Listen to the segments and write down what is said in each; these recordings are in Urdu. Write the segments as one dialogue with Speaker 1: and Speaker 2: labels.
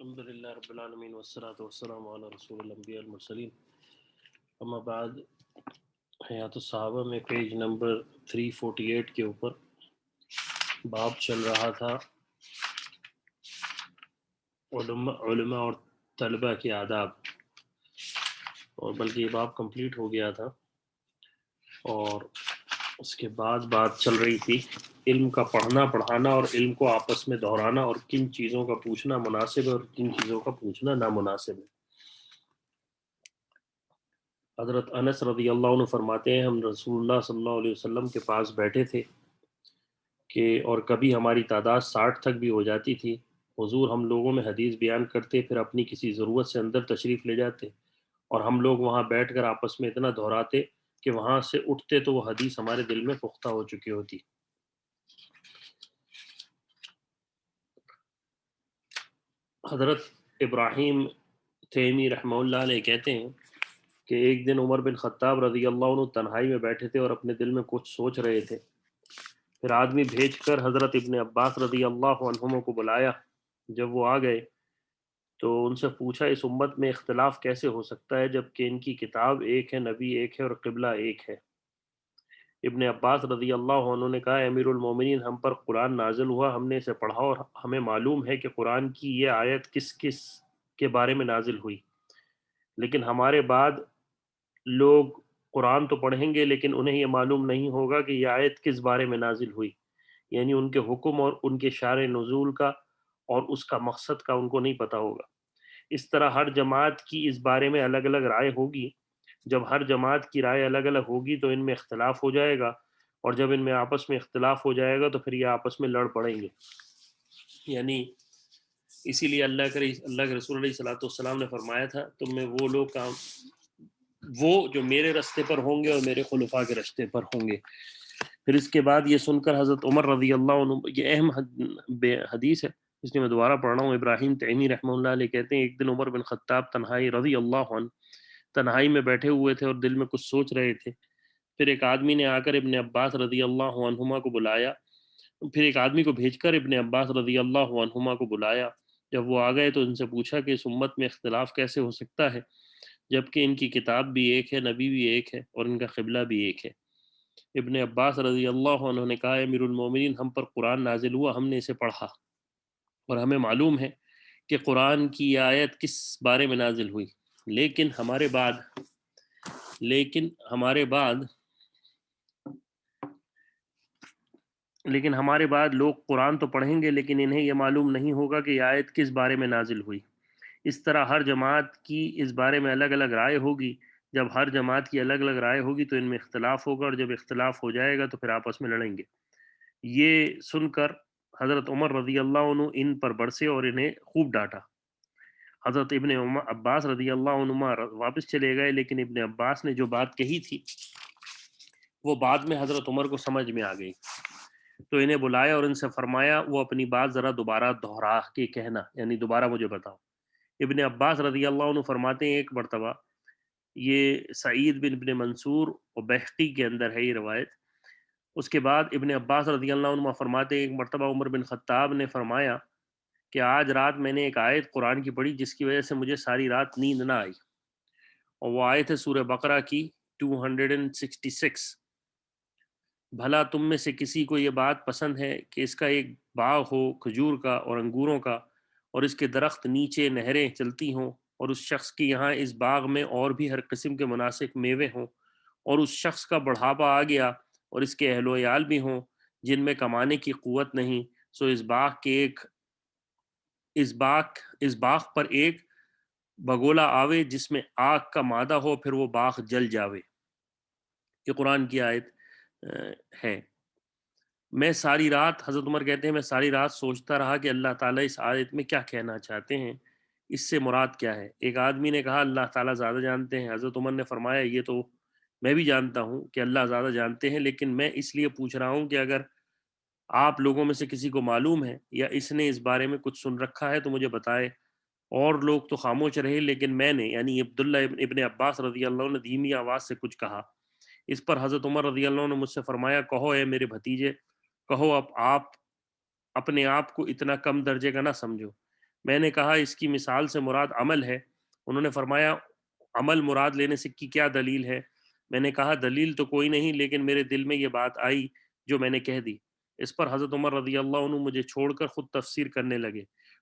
Speaker 1: الحمدللہ رب العالمین والصلاة والسلام علی رسول الانبیاء المرسلین اما بعد حیات الصحابہ میں پیج نمبر 348 کے اوپر باب چل رہا تھا علماء اور طلبہ کے آداب، اور بلکہ یہ باب کمپلیٹ ہو گیا تھا، اور اس کے بعد بات چل رہی تھی علم کا پڑھنا پڑھانا اور علم کو آپس میں دہرانا، اور کن چیزوں کا پوچھنا مناسب ہے اور کن چیزوں کا پوچھنا نامناسب ہے۔ حضرت انس رضی اللہ عنہ فرماتے ہیں ہم رسول اللہ صلی اللہ علیہ وسلم کے پاس بیٹھے تھے کہ اور کبھی ہماری تعداد 60 تک بھی ہو جاتی تھی، حضور ہم لوگوں میں حدیث بیان کرتے، پھر اپنی کسی ضرورت سے اندر تشریف لے جاتے، اور ہم لوگ وہاں بیٹھ کر آپس میں اتنا دہراتے کہ وہاں سے اٹھتے تو وہ حدیث ہمارے دل میں پختہ ہو چکی ہوتی۔ حضرت ابراہیم تیمی رحمہ اللہ علیہ کہتے ہیں کہ ایک دن عمر بن خطاب رضی اللہ عنہ تنہائی میں بیٹھے تھے اور اپنے دل میں کچھ سوچ رہے تھے، پھر آدمی بھیج کر حضرت ابن عباس رضی اللہ عنہما کو بلایا۔ جب وہ آ گئے تو ان سے پوچھا اس امت میں اختلاف کیسے ہو سکتا ہے جبکہ ان کی کتاب ایک ہے، نبی ایک ہے اور قبلہ ایک ہے؟ ابن عباس رضی اللہ عنہ نے کہا امیر المومنین ہم پر قرآن نازل ہوا، ہم نے اسے پڑھا اور ہمیں معلوم ہے کہ قرآن کی یہ آیت کس کس کے بارے میں نازل ہوئی، لیکن ہمارے بعد لوگ قرآن تو پڑھیں گے لیکن انہیں یہ معلوم نہیں ہوگا کہ یہ آیت کس بارے میں نازل ہوئی، یعنی ان کے حکم اور ان کے شارع نزول کا اور اس کا مقصد کا ان کو نہیں پتہ ہوگا۔ اس طرح ہر جماعت کی اس بارے میں الگ الگ رائے ہوگی، جب ہر جماعت کی رائے الگ الگ ہوگی تو ان میں اختلاف ہو جائے گا، اور جب ان میں آپس میں اختلاف ہو جائے گا تو پھر یہ آپس میں لڑ پڑیں گے۔ یعنی اسی لیے اللہ کے رسول علیہ الصلوۃ والسلام نے فرمایا تھا تم میں وہ لوگ وہ جو میرے رستے پر ہوں گے اور میرے خلفاء کے رستے پر ہوں گے۔ پھر اس کے بعد یہ سن کر حضرت عمر رضی اللہ عنہ، یہ اہم حدیث ہے اس لیے میں دوبارہ پڑھ رہا ہوں، ابراہیم تیمی رحمہ اللہ علیہ کہتے ہیں ایک دن عمر بن خطاب تنہائی رضی اللہ عنہ تنہائی میں بیٹھے ہوئے تھے اور دل میں کچھ سوچ رہے تھے، پھر ایک آدمی نے آ کر ابن عباس رضی اللہ عنہما کو بلایا پھر ایک آدمی کو بھیج کر ابن عباس رضی اللہ عنہما کو بلایا۔ جب وہ آ گئے تو ان سے پوچھا کہ اس امت میں اختلاف کیسے ہو سکتا ہے جبکہ ان کی کتاب بھی ایک ہے، نبی بھی ایک ہے اور ان کا قبلہ بھی ایک ہے؟ ابن عباس رضی اللہ عنہ نے کہا امیر المومنین ہم پر قرآن نازل ہوا، ہم نے اسے پڑھا اور ہمیں معلوم ہے کہ قرآن کی یہ آیت کس بارے میں نازل ہوئی، لیکن ہمارے بعد لوگ قرآن تو پڑھیں گے لیکن انہیں یہ معلوم نہیں ہوگا کہ یہ آیت کس بارے میں نازل ہوئی۔ اس طرح ہر جماعت کی اس بارے میں الگ الگ رائے ہوگی، جب ہر جماعت کی الگ الگ رائے ہوگی تو ان میں اختلاف ہوگا، اور جب اختلاف ہو جائے گا تو پھر آپس میں لڑیں گے۔ یہ سن کر حضرت عمر رضی اللہ عنہ ان پر برسے اور انہیں خوب ڈانٹا۔ حضرت ابن عباس رضی اللہ عنہما واپس چلے گئے، لیکن ابن عباس نے جو بات کہی تھی وہ بعد میں حضرت عمر کو سمجھ میں آ گئی، تو انہیں بلایا اور ان سے فرمایا وہ اپنی بات ذرا دوبارہ دہرا کے کہنا، یعنی دوبارہ مجھے بتاؤ۔ ابن عباس رضی اللہ عنہ فرماتے ہیں ایک مرتبہ، یہ سعید بن منصور اور بہقی کے اندر ہے یہ روایت، اس کے بعد ابن عباس رضی اللہ عنہ فرماتے ہیں ایک مرتبہ عمر بن خطاب نے فرمایا کہ آج رات میں نے ایک آیت قرآن کی پڑھی جس کی وجہ سے مجھے ساری رات نیند نہ آئی، اور وہ آیت ہے سورہ بقرہ کی 266، بھلا تم میں سے کسی کو یہ بات پسند ہے کہ اس کا ایک باغ ہو کھجور کا اور انگوروں کا، اور اس کے درخت نیچے نہریں چلتی ہوں، اور اس شخص کی یہاں اس باغ میں اور بھی ہر قسم کے مناسب میوے ہوں، اور اس شخص کا بڑھاپا آ گیا اور اس کے اہل و عیال بھی ہوں جن میں کمانے کی قوت نہیں، سو اس باغ پر ایک بگولا آوے جس میں آگ کا مادہ ہو، پھر وہ باغ جل جاوے۔ یہ قرآن کی آیت ہے۔ میں ساری رات، حضرت عمر کہتے ہیں میں ساری رات سوچتا رہا کہ اللہ تعالیٰ اس آیت میں کیا کہنا چاہتے ہیں، اس سے مراد کیا ہے۔ ایک آدمی نے کہا اللہ تعالیٰ زیادہ جانتے ہیں۔ حضرت عمر نے فرمایا یہ تو میں بھی جانتا ہوں کہ اللہ زیادہ جانتے ہیں، لیکن میں اس لیے پوچھ رہا ہوں کہ اگر آپ لوگوں میں سے کسی کو معلوم ہے یا اس نے اس بارے میں کچھ سن رکھا ہے تو مجھے بتائے۔ اور لوگ تو خاموش رہے، لیکن میں نے، یعنی عبداللہ ابن عباس رضی اللہ عنہ نے دھیمی آواز سے کچھ کہا۔ اس پر حضرت عمر رضی اللہ عنہ نے مجھ سے فرمایا کہو اے میرے بھتیجے، کہو اب آپ اپنے آپ کو اتنا کم درجے کا نہ سمجھو، میں نے کہا اس کی مثال سے مراد عمل ہے۔ انہوں نے فرمایا عمل مراد لینے سے کی کیا دلیل ہے؟ میں نے کہا دلیل تو کوئی نہیں، لیکن میرے دل میں یہ بات آئی جو میں نے کہہ دی۔ اس پر حضرت عمر رضی اللہ عنہ مجھے چھوڑ کر خود تفسیر کرنے لگے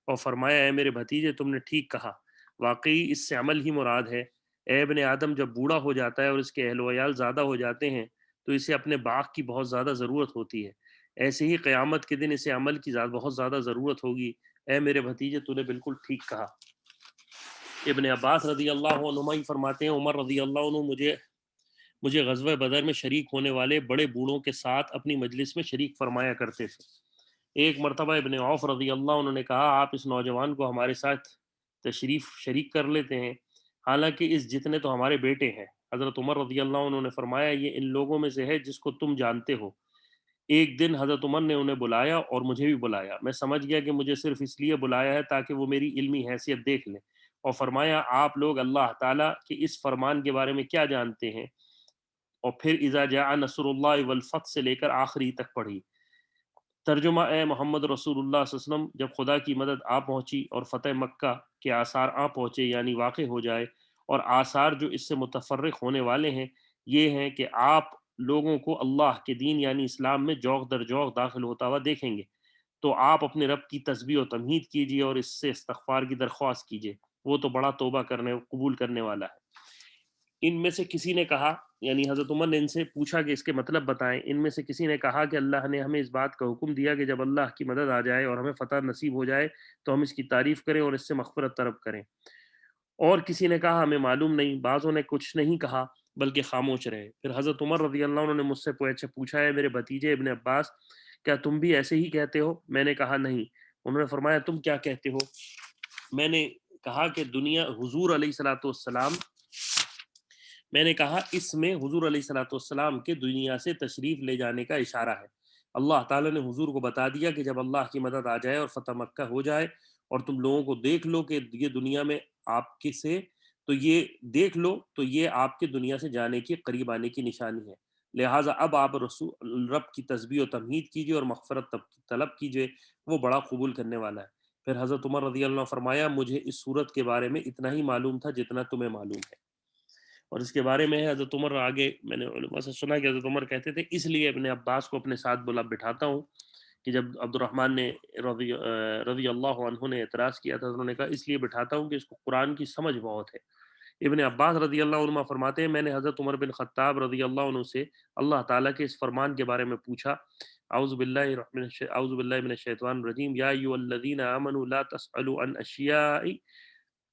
Speaker 1: اور فرمایا اے میرے بھتیجے تم نے ٹھیک کہا، واقعی اس سے عمل ہی مراد ہے۔ اے ابن آدم جب بوڑھا ہو جاتا ہے اور اس کے اہل و عیال زیادہ ہو جاتے ہیں تو اسے اپنے باغ کی بہت زیادہ ضرورت ہوتی ہے، ایسے ہی قیامت کے دن اسے عمل کی بہت زیادہ ضرورت ہوگی۔ اے میرے بھتیجے تو نے بالکل ٹھیک کہا۔ ابن عباس رضی اللہ عنہما ہی فرماتے ہیں عمر رضی اللہ عنہ مجھے غزوہ بدر میں شریک ہونے والے بڑے بوڑھوں کے ساتھ اپنی مجلس میں شریک فرمایا کرتے تھے۔ ایک مرتبہ ابن عوف رضی اللہ عنہ نے کہا آپ اس نوجوان کو ہمارے ساتھ تشریف شریک کر لیتے ہیں، حالانکہ اس جتنے تو ہمارے بیٹے ہیں۔ حضرت عمر رضی اللہ عنہ نے فرمایا یہ ان لوگوں میں سے ہے جس کو تم جانتے ہو۔ ایک دن حضرت عمر نے انہیں بلایا اور مجھے بھی بلایا۔ میں سمجھ گیا کہ مجھے صرف اس لیے بلایا ہے تاکہ وہ میری علمی حیثیت دیکھ لیں، اور فرمایا آپ لوگ اللہ تعالیٰ کے اس فرمان کے بارے میں کیا جانتے ہیں؟ اور پھر اذا جاء نصر اللہ والفتح سے لے کر آخری تک پڑھی۔ ترجمہ اے محمد رسول اللہ صلی اللہ علیہ وسلم جب خدا کی مدد آ پہنچی اور فتح مکہ کے آثار آ پہنچے یعنی واقع ہو جائے، اور آثار جو اس سے متفرق ہونے والے ہیں یہ ہیں کہ آپ لوگوں کو اللہ کے دین یعنی اسلام میں جوق در جوق داخل ہوتا ہوا دیکھیں گے، تو آپ اپنے رب کی تسبیح و تمہید کیجیے اور اس سے استغفار کی درخواست کیجیے، وہ تو بڑا توبہ کرنے قبول کرنے والا ہے۔ ان میں سے کسی نے کہا، یعنی حضرت عمر نے ان سے پوچھا کہ اس کے مطلب بتائیں۔ ان میں سے کسی نے کہا کہ اللہ نے ہمیں اس بات کا حکم دیا کہ جب اللہ کی مدد آ جائے اور ہمیں فتح نصیب ہو جائے تو ہم اس کی تعریف کریں اور اس سے مغفرت طلب کریں۔ اور کسی نے کہا ہمیں معلوم نہیں۔ بعضوں نے کچھ نہیں کہا بلکہ خاموش رہے۔ پھر حضرت عمر رضی اللہ عنہ نے مجھ سے پوچھا ہے میرے بھتیجے ابن عباس کیا تم بھی ایسے ہی کہتے ہو؟ میں نے کہا نہیں۔ انہوں نے فرمایا تم کیا کہتے ہو؟ میں نے کہا کہ حضور علیہ الصلوۃ والسلام میں نے کہا اس میں حضور علیہ الصلوۃ والسلام کے دنیا سے تشریف لے جانے کا اشارہ ہے۔ اللہ تعالیٰ نے حضور کو بتا دیا کہ جب اللہ کی مدد آ جائے اور فتح مکہ ہو جائے اور تم لوگوں کو دیکھ لو کہ یہ دنیا میں آپ کے سے تو یہ دیکھ لو تو یہ آپ کے دنیا سے جانے کے قریب آنے کی نشانی ہے، لہٰذا اب آپ رسول رب کی تسبیح و تمہید کیجیے اور مغفرت طلب کیجیے، وہ بڑا قبول کرنے والا ہے۔ پھر حضرت عمر رضی اللہ عنہ فرمایا مجھے اس صورت کے بارے میں اتنا ہی معلوم تھا جتنا تمہیں معلوم ہے۔ اور اس کے بارے میں ہے حضرت عمر آگے میں نے علماء سے سنا کہ حضرت عمر کہتے تھے اس لیے ابن عباس کو اپنے ساتھ بٹھاتا ہوں کہ جب عبد الرحمن نے رضی اللہ عنہ نے اعتراض کیا تھا تو انہوں نے کہا اس لیے بٹھاتا ہوں کہ اس کو قرآن کی سمجھ بہت ہے۔ ابن عباس رضی اللہ عنہ فرماتے ہیں میں نے حضرت عمر بن خطاب رضی اللہ عنہ سے اللہ تعالیٰ کے اس فرمان کے بارے میں پوچھا اعوذ باللہ من الشیطان الرجیم یا ایھا الذین آمنوا لا تسألوا عن اشیاء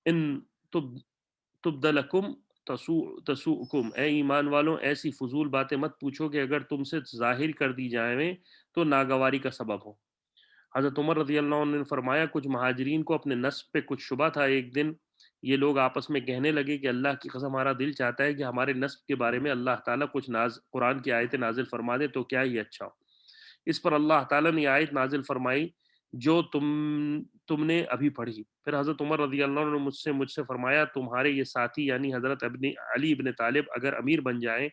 Speaker 1: ان تبد لکم تسوءکم، اے ایمان والوں ایسی فضول باتیں مت پوچھو کہ اگر تم سے ظاہر کر دی جائیں تو ناگواری کا سبب ہو۔ حضرت عمر رضی اللہ عنہ نے فرمایا کچھ مہاجرین کو اپنے نسب پہ کچھ شبہ تھا۔ ایک دن یہ لوگ آپس میں کہنے لگے کہ اللہ کی قسم ہمارا دل چاہتا ہے کہ ہمارے نسب کے بارے میں اللہ تعالیٰ کچھ قرآن کی آیتیں نازل فرما دے تو کیا ہی اچھا ہو۔ اس پر اللہ تعالیٰ نے آیت نازل فرمائی جو تم نے ابھی پڑھی۔ پھر حضرت عمر رضی اللہ عنہ نے مجھ سے فرمایا تمہارے یہ ساتھی یعنی حضرت علی ابن طالب اگر امیر بن جائیں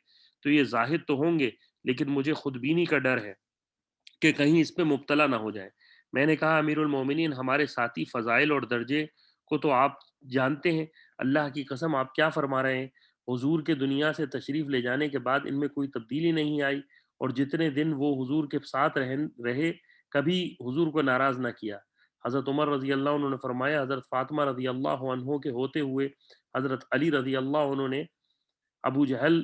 Speaker 1: تو یہ زاہد تو ہوں گے لیکن مجھے خودبینی کا ڈر ہے کہ کہیں اس پہ مبتلا نہ ہو جائیں۔ میں نے کہا امیر المومنین ہمارے ساتھی فضائل اور درجے کو تو آپ جانتے ہیں، اللہ کی قسم آپ کیا فرما رہے ہیں؟ حضور کے دنیا سے تشریف لے جانے کے بعد ان میں کوئی تبدیلی نہیں آئی، اور جتنے دن وہ حضور کے ساتھ رہے کبھی حضور کو ناراض نہ کیا۔ حضرت عمر رضی اللہ عنہ نے فرمایا حضرت فاطمہ رضی اللہ عنہ کے ہوتے ہوئے حضرت علی رضی اللہ عنہ نے ابو جہل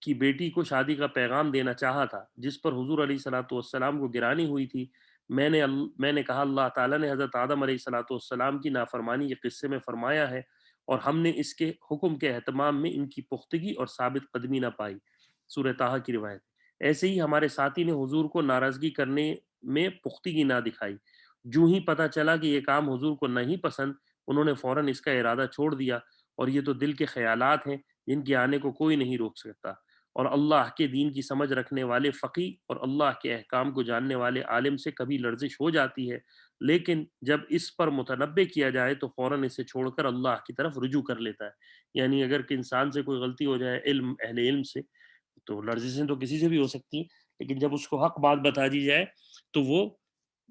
Speaker 1: کی بیٹی کو شادی کا پیغام دینا چاہا تھا جس پر حضور علیہ الصلوۃ والسلام کو گرانی ہوئی تھی۔ میں نے کہا اللہ تعالیٰ نے حضرت آدم علیہ الصلوۃ والسلام کی نافرمانی کے قصے میں فرمایا ہے اور ہم نے اس کے حکم کے اہتمام میں ان کی پختگی اور ثابت قدمی نہ پائی، سورہ طٰہٰ کی روایت۔ ایسے ہی ہمارے ساتھی نے حضور کو ناراضگی کرنے میں پختگی نہ دکھائی، جو ہی پتہ چلا کہ یہ کام حضور کو نہیں پسند انہوں نے فوراً اس کا ارادہ چھوڑ دیا، اور یہ تو دل کے خیالات ہیں جن کے آنے کو کوئی نہیں روک سکتا، اور اللہ کے دین کی سمجھ رکھنے والے فقی اور اللہ کے احکام کو جاننے والے عالم سے کبھی لرزش ہو جاتی ہے، لیکن جب اس پر متنبہ کیا جائے تو فوراً اسے چھوڑ کر اللہ کی طرف رجوع کر لیتا ہے۔ یعنی اگر کہ انسان سے کوئی غلطی ہو جائے اہل علم سے تو لرزشیں تو کسی سے بھی ہو سکتی ہیں، لیکن جب اس کو حق بات بتا دی جائے تو وہ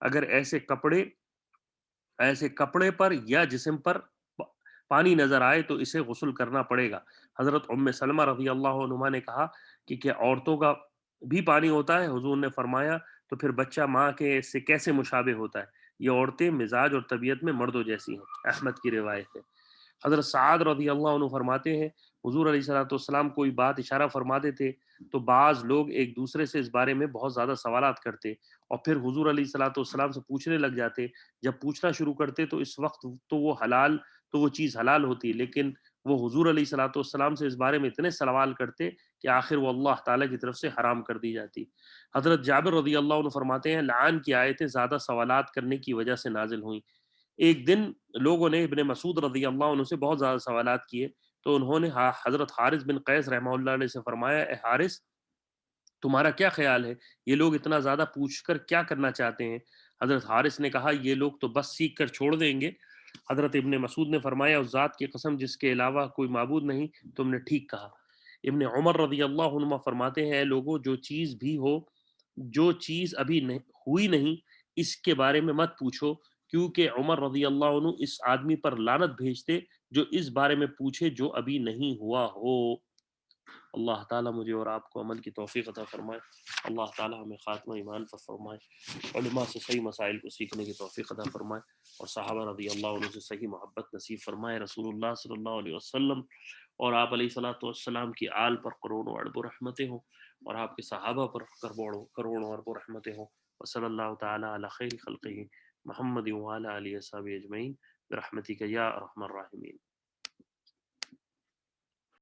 Speaker 1: اگر ایسے کپڑے پر یا جسم پر پانی نظر آئے تو اسے غسل کرنا پڑے گا۔ حضرت ام سلمہ رضی اللہ عنہما نے کہا کہ کیا عورتوں کا بھی پانی ہوتا ہے؟ حضور نے فرمایا تو پھر بچہ ماں کے سے کیسے مشابہ ہوتا ہے؟ یہ عورتیں مزاج اور طبیعت میں مردوں جیسی ہیں۔ احمد کی روایت ہے۔ حضرت سعد رضی اللہ عنہ فرماتے ہیں حضور علیہ الصلوۃ والسلام کوئی بات اشارہ فرماتے تھے تو بعض لوگ ایک دوسرے سے اس بارے میں بہت زیادہ سوالات کرتے اور پھر حضور علیہ الصلوۃ والسلام سے پوچھنے لگ جاتے۔ جب پوچھنا شروع کرتے تو اس وقت تو وہ چیز حلال ہوتی، لیکن وہ حضور علیہ الصلوۃ والسلام سے اس بارے میں اتنے سوال کرتے کہ آخر وہ اللہ تعالیٰ کی طرف سے حرام کر دی جاتی۔ حضرت جابر رضی اللہ عنہ فرماتے ہیں لعان کی آیتیں زیادہ سوالات کرنے کی وجہ سے نازل ہوئیں۔ ایک دن لوگوں نے ابن مسعود رضی اللہ عنہ سے بہت زیادہ سوالات کیے تو انہوں نے حضرت حارث بن قیس رحمہ اللہ علیہ سے فرمایا اے حارث تمہارا کیا خیال ہے؟ یہ لوگ اتنا زیادہ پوچھ کر کیا کرنا چاہتے ہیں؟ حضرت حارث نے کہا یہ لوگ تو بس سیکھ کر چھوڑ دیں گے۔ حضرت ابن مسعود نے فرمایا اس ذات کی قسم جس کے علاوہ کوئی معبود نہیں، تم نے ٹھیک کہا۔ ابن عمر رضی اللہ عنہ فرماتے ہیں اے لوگوں جو چیز ابھی نہیں ہوئی نہیں اس کے بارے میں مت پوچھو، کیونکہ عمر رضی اللہ عنہ اس آدمی پر لعنت بھیجتے جو اس بارے میں پوچھے جو ابھی نہیں ہوا ہو۔ اللہ تعالیٰ مجھے اور آپ کو عمل کی توفیق عطا فرمائے۔ اللہ تعالیٰ ہمیں خاتمہ ایمان پر فرمائے، علماء سے صحیح مسائل کو سیکھنے کی توفیق عطا فرمائے اور صحابہ رضی اللہ عنہ سے صحیح محبت نصیب فرمائے۔ رسول اللہ صلی اللہ علیہ وسلم اور آپ علیہ الصلوۃ والسلام کی آل پر کروڑوں اربوں رحمتیں ہوں اور آپ کے صحابہ پر کروڑوں اربوں رحمتیں ہوں۔ وصلی اللہ تعالیٰ علی خیر خلقہ محمد وعلی آلہ وصحبہ اجمعین برحمتک یا ارحم الراحمین۔